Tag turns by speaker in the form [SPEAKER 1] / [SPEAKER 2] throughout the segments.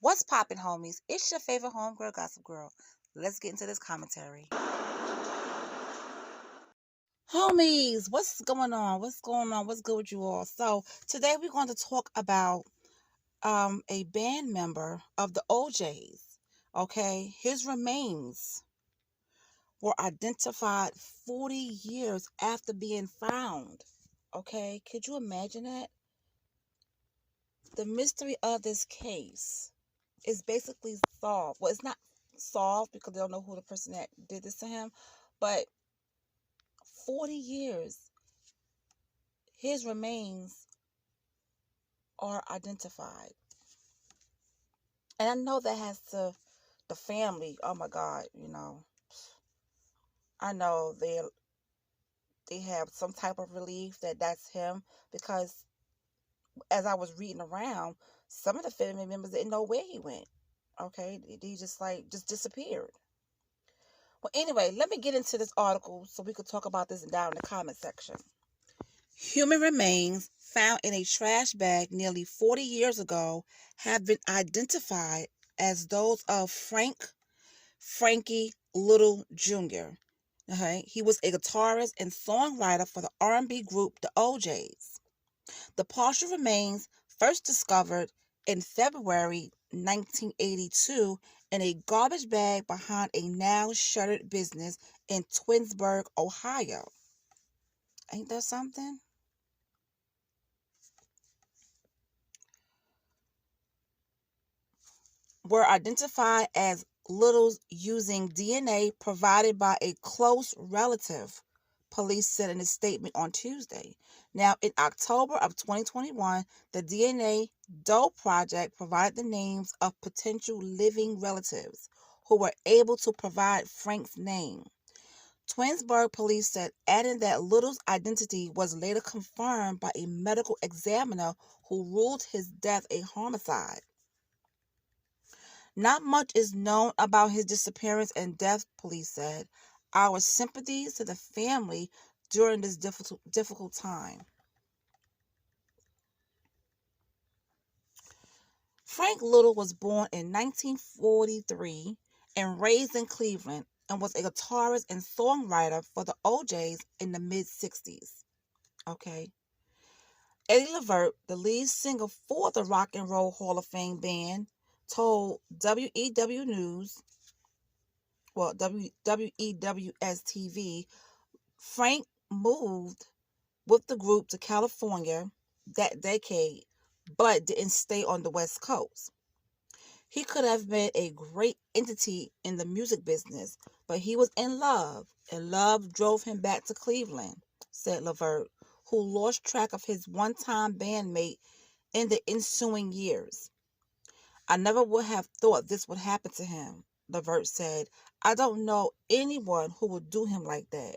[SPEAKER 1] What's poppin', homies? It's your favorite homegirl, Gossip Girl. Let's get into this commentary. Homies, what's going on? What's going on? What's good with you all? So today we're going to talk about a band member of the O'Jays. Okay, his remains were identified 40 years after being found. Okay, could you imagine that? The mystery of this case is basically solved. Well, it's not solved because they don't know who the person that did this to him, but 40 years, his remains are identified. And I know that has to, the family, oh my God, I know they have some type of relief that that's him, because as I was reading around, some of the family members didn't know where he went. Okay, he just disappeared. Well, anyway, let me get into this article so we could talk about this down in the comment section. Human remains found in a trash bag nearly 40 years ago have been identified as those of Frankie Little Jr. Okay? He was a guitarist and songwriter for the R&B group the O'Jays. The partial remains, first discovered in February 1982 in a garbage bag behind a now shuttered business in Twinsburg, Ohio. Ain't that something? Were identified as Little's using DNA provided by a close relative, police said in a statement on Tuesday. Now, in October of 2021, the DNA Doe Project provided the names of potential living relatives who were able to provide Frank's name. Twinsburg police said, adding that Little's identity was later confirmed by a medical examiner who ruled his death a homicide. Not much is known about his disappearance and death, police said. Our sympathies to the family during this difficult time. Frank Little was born in 1943 and raised in Cleveland, and was a guitarist and songwriter for the O'Jays in the mid-60s. Okay. Eddie Levert, the lead singer for the Rock and Roll Hall of Fame band, told WEW News, WEWS TV, Frank moved with the group to California that decade, but didn't stay on the West Coast. He could have been a great entity in the music business, but he was in love, and love drove him back to Cleveland, said Levert, who lost track of his one-time bandmate in the ensuing years. I never would have thought this would happen to him, Levert said. I don't know anyone who would do him like that.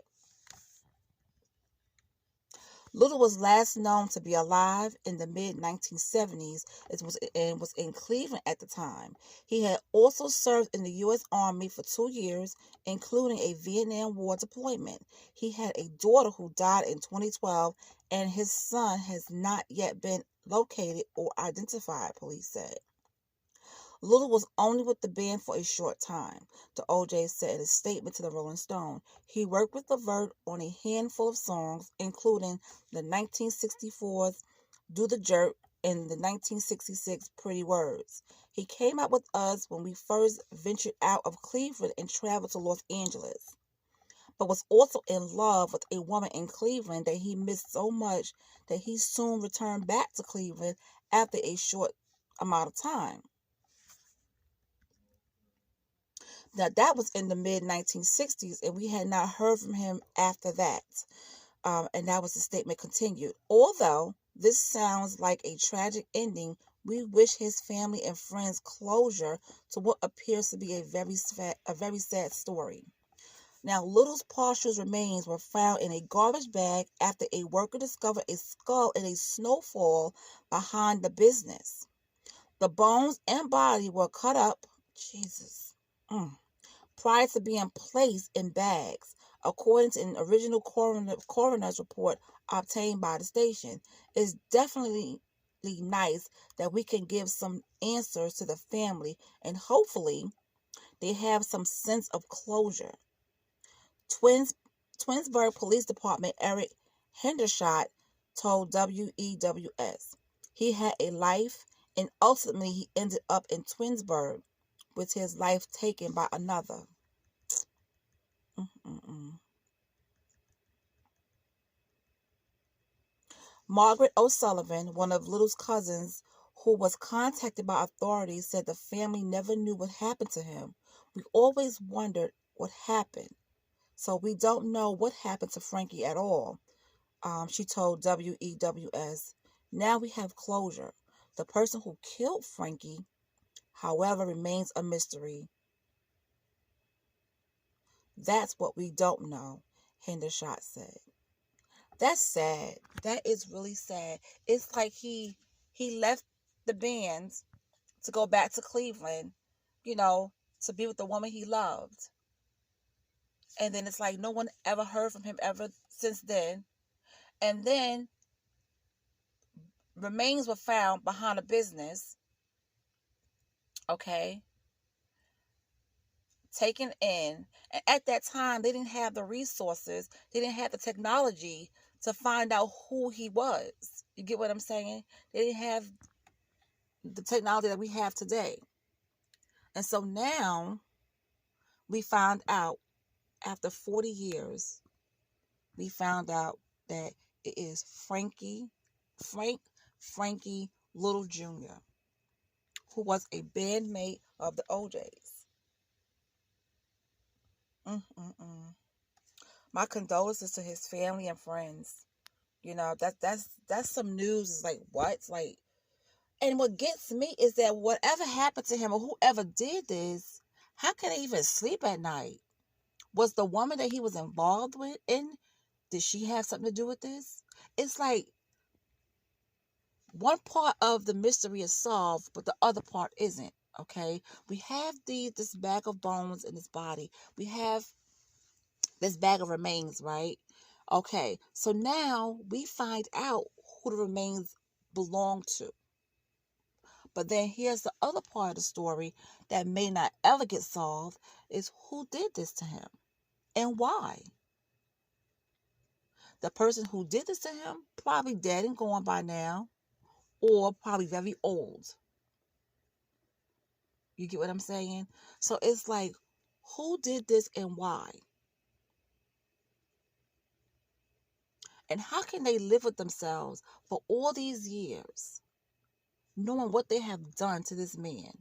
[SPEAKER 1] Little was last known to be alive in the mid-1970s and was in Cleveland at the time. He had also served in the U.S. Army for 2 years, including a Vietnam War deployment. He had a daughter who died in 2012, and his son has not yet been located or identified, police said. Little was only with the band for a short time, the O'Jays said in a statement to the Rolling Stone. He worked with Levert on a handful of songs, including the 1964's Do the Jerk and the 1966 Pretty Words. He came out with us when we first ventured out of Cleveland and traveled to Los Angeles, but was also in love with a woman in Cleveland that he missed so much that he soon returned back to Cleveland after a short amount of time. Now, that was in the mid-1960s, and we had not heard from him after that. And that was the statement continued. Although this sounds like a tragic ending, we wish his family and friends closure to what appears to be a very sad story. Now, Little's partial remains were found in a garbage bag after a worker discovered a skull in a snowfall behind the business. The bones and body were cut up. Jesus. Prior to being placed in bags, according to an original coroner's report obtained by the station. It's definitely sufficiently nice that we can give some answers to the family, and hopefully they have some sense of closure. Twinsburg Police Department Eric Hendershot told WEWS he had a life, and ultimately he ended up in Twinsburg with his life taken by another. Margaret O'Sullivan, one of Little's cousins who was contacted by authorities, said the family never knew what happened to him. We always wondered what happened. So we don't know what happened to Frankie at all. She told WEWS. Now we have closure. The person who killed Frankie, however, remains a mystery. That's what we don't know, Hendershot said. That's sad. That is really sad. It's like he left the band to go back to Cleveland, to be with the woman he loved. And then it's like no one ever heard from him ever since then. And then remains were found behind a business, okay, taken in. And at that time, they didn't have the resources, they didn't have the technology to find out who he was. You get what I'm saying? They didn't have the technology that we have today. And so now we found out, after 40 years, we found out that it is Frankie Little Jr., who was a bandmate of the O'Jays. My condolences to his family and friends. That's some news. It's like, what? Like, and what gets me is that whatever happened to him or whoever did this, how can they even sleep at night? Was the woman that he was involved with did she have something to do with this? It's like one part of the mystery is solved, but the other part isn't. Okay, we have this bag of bones in his body. We have this bag of remains, right? Okay, so now we find out who the remains belong to. But then here's the other part of the story that may not ever get solved, is who did this to him and why. The person who did this to him probably dead and gone by now, or probably very old. You get what I'm saying? So it's like, who did this and why? And how can they live with themselves for all these years, knowing what they have done to this man?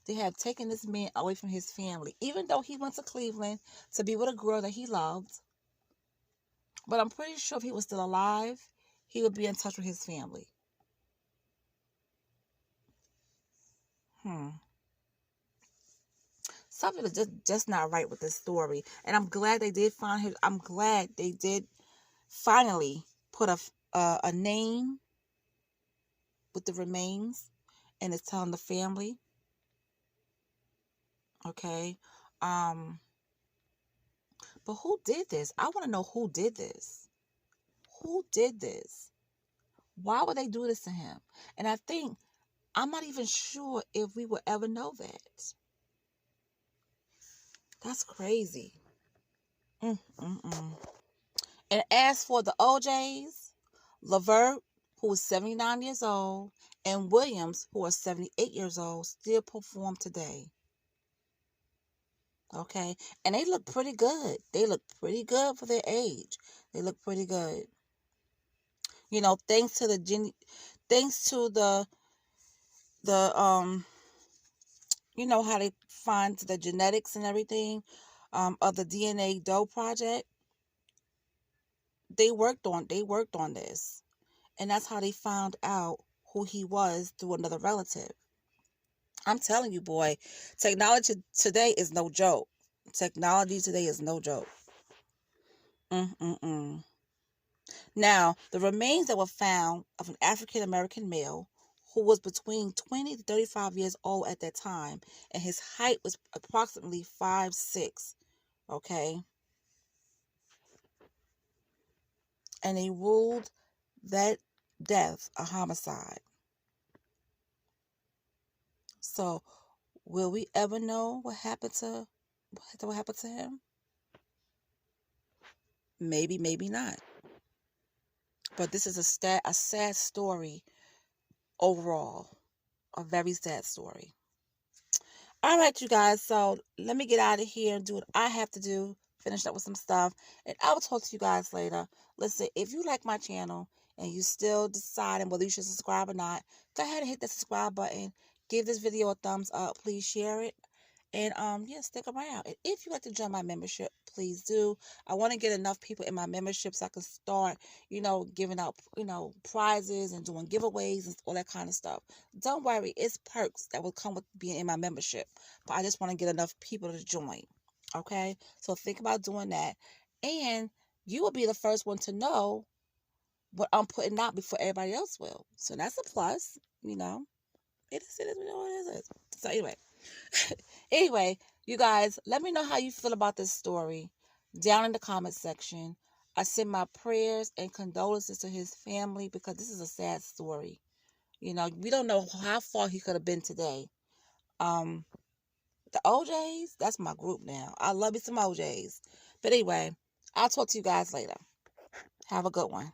[SPEAKER 1] They have taken this man away from his family, even though he went to Cleveland to be with a girl that he loved. But I'm pretty sure if he was still alive, he would be in touch with his family. Something is just not right with this story. And I'm glad they did find him. I'm glad they did finally put a name with the remains, and it's telling the family. Okay. But who did this? I want to know who did this. Who did this? Why would they do this to him? And I think, I'm not even sure if we will ever know that. That's crazy. And as for the O'Jays, Levert, who is 79 years old, and Williams, who are 78 years old, still perform today. Okay? And they look pretty good. They look pretty good for their age. They look pretty good. Thanks to the how they find the genetics and everything of the DNA Doe project. They worked on this, and that's how they found out who he was through another relative. I'm telling you, boy, technology today is no joke. Technology today is no joke. Now, the remains that were found of an African American male who was between 20 to 35 years old at that time, and his height was approximately 5'6". Okay? And they ruled that death, a homicide. So, will we ever know what happened to him? Maybe, maybe not. But this is a sad story overall. A very sad story. All right, you guys. So let me get out of here and do what I have to do. Finish up with some stuff. And I will talk to you guys later. Listen, if you like my channel and you still deciding whether you should subscribe or not, go ahead and hit the subscribe button. Give this video a thumbs up. Please share it. And yeah, stick around. And if you'd like to join my membership, please do. I want to get enough people in my membership so I can start, giving out, prizes and doing giveaways and all that kind of stuff. Don't worry, it's perks that will come with being in my membership. But I just want to get enough people to join. Okay? So think about doing that. And you will be the first one to know what I'm putting out before everybody else will. So that's a plus, It is, it is. So anyway, you guys, let me know how you feel about this story down in the comment section. I send my prayers and condolences to his family because this is a sad story. We don't know how far he could have been today. The O'Jays, that's my group now. I love you some O'Jays. But anyway, I'll talk to you guys later. Have a good one.